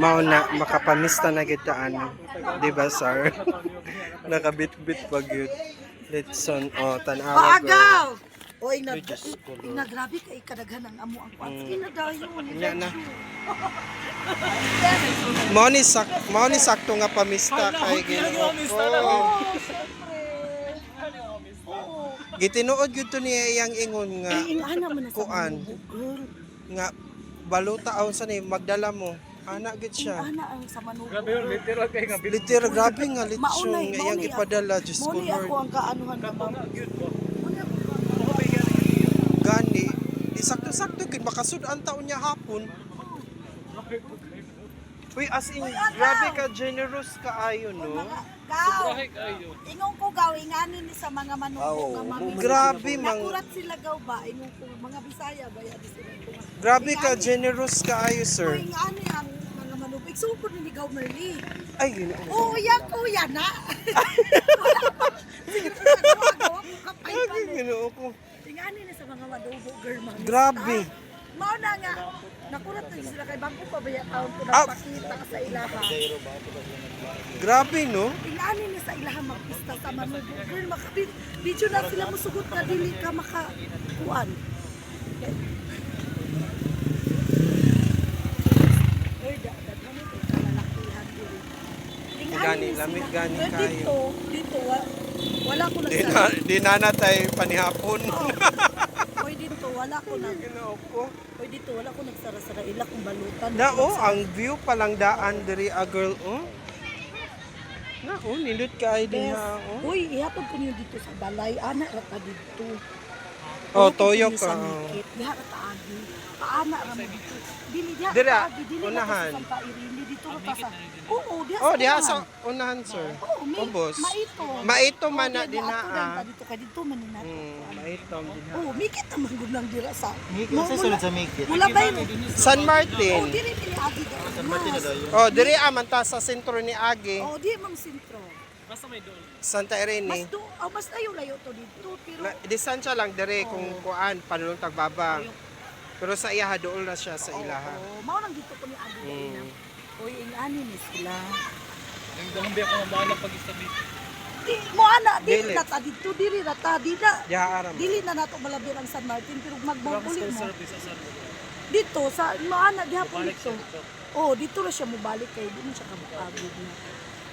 mao na makapamista na kita ano. Di ba, sir? Nakabit-bit pag yun. Letson, tanawa ko. Agaw! Oy, Ay, Diyos ko, Lord. grabe kay kadaghan ang amo ang kwan. Sige na daw yun. Yan na. Mao ni sakto nga pamista kay Ginoo. Oh, syempre. Gitinuod gyud to niya iyang ingon nga Ana man na sa kuan girl. nga baluta aon sa ni magdala mo. Ana gyud siya. Ana ang sa manubo. Grabe yun, literal kayo nga. Literal grabe nga litsyon Maunay, nga iyang maunay ipadala Diyos ko Muli ako Lord. ang kaanuhan na ma'am. Gani di sakto-sakto gyud makasud-an taon niya hapon. Uy, as in, grabe ka, generous ka ayo, no? Gaw! Kahit kayo. Ingon ko gaw, inganin ni sa mga manubo nga mami. Grabe, Nakurat sila gaw ba? Ingon ko, mga Bisaya ba yan sila. Grabe ka, generous ka ayo, So, sir. ingani ang mga manubo. Igsupod ni gaw Merly. Ay, Ginoo. Oo, yan kuya na. Wala pa. Sige, gawa mo kapay pa. Ay, Ginoo ko. Ingani ni sa mga manubo, girl, mga Grabe. Mao na nga, nakurat na sila kay bangko pa ba yung taon ko Ah. nagpakita sa ilaha. Grabe, no? Ingani ni sa ilaha magpista sa manubo. Girl, video na sila musugot na dili ka makakuan. Gani, lamig gani kayo. Dito, wala ko Di nagsara. na, di nanatay panihapon. Oy, dito, wala ko na. Ginoo ko. Oy, dito, wala ko nagsara-sara. Ila kong balutan. Nao, ang view palang daan diri a girl, oh. Nao, nindot ka ay din ha, oh. Uy, ihatod ko niyo dito sa balay. Ana, rata dito. Oh, Ihatod ko toyo niyo ka, sa oh. Mikit. Diha rata agi. Paana ramo dito. Dili, diha Dira, rata agi. Dili unahan. rata sa Santa Irene. Dito rata sa... Oo, diha Oh, diha unahan. sa unahan, sir. Oo, Ubos. maito. Maito man na Oo, din diha ha, ato ah. lang, dito ka dito man na. Maitom din ha. Oo, mikit naman gud lang dira sa. Sa sunod sa Mikit. Mula ba yun? San Oh, Martin. diri dili agi daw. San Martin na daw yun. Oh, diri aman ta sa sentro ni Agi, Oh, di mang sentro. Basta may doon. Santa Irene. Mas layo to dito, pero Distansya lang diri kung kuan panulong tagbaba. Pero sa iyaha dool na siya sa ilaha. oh, mao nang dito ko ni agi na. Oy, ingani ni sila. Yung dahon biya ko mabahala pag-istabi. Di mo ana dili Dili. rata dito, diri rata di na. Diha aram. Dili na nato malabir ang San Martin pero magbabuli mo. Service sa Dito sa mo ana diha po balik dito. siya. Oh, dito ra siya mobalik kay di mo siya kabukagod na.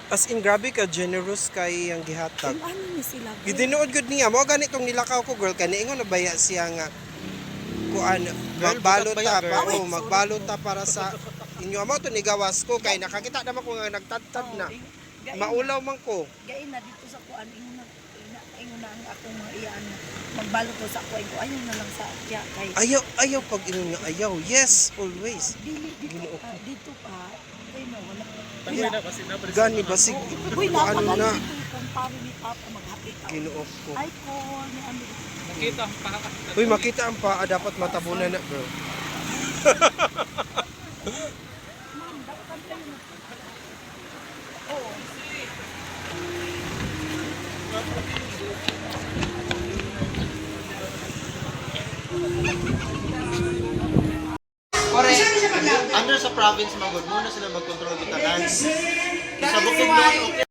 As in grabe ka, generous kay ang gihatag. Ingani ni sila. girl. Gitinuod gud niya mo ganitong nilakaw ko girl kani ingon na baya siya nga kuan magbalot ta pa Wait, magbalot ta para sa inyo mo to ni gawas ko kay nakakita naman ko nga nagtadtad na. Maulaw man ko. Gain na dito sa kuan ingon na ang akong mga iyaan magbalot ko sa kuan ko ayaw na lang sa kya kay Ayaw pag ingon nga ayaw. Yes, always. dili Ginoo ko. dito pa ay no wala Tangin na kasi napalit. Gani basig uy ano napaka na dito kung paano ni Papa maghapit ako Ginoo ko. ay ko ni ano Nakita, pakakakita. Uy, makita ang paa dapat matabunan na bro. ma'am dapat kayo na oh Under sa province magod muna sila mag-control bitanan. Sa bukid noon okay.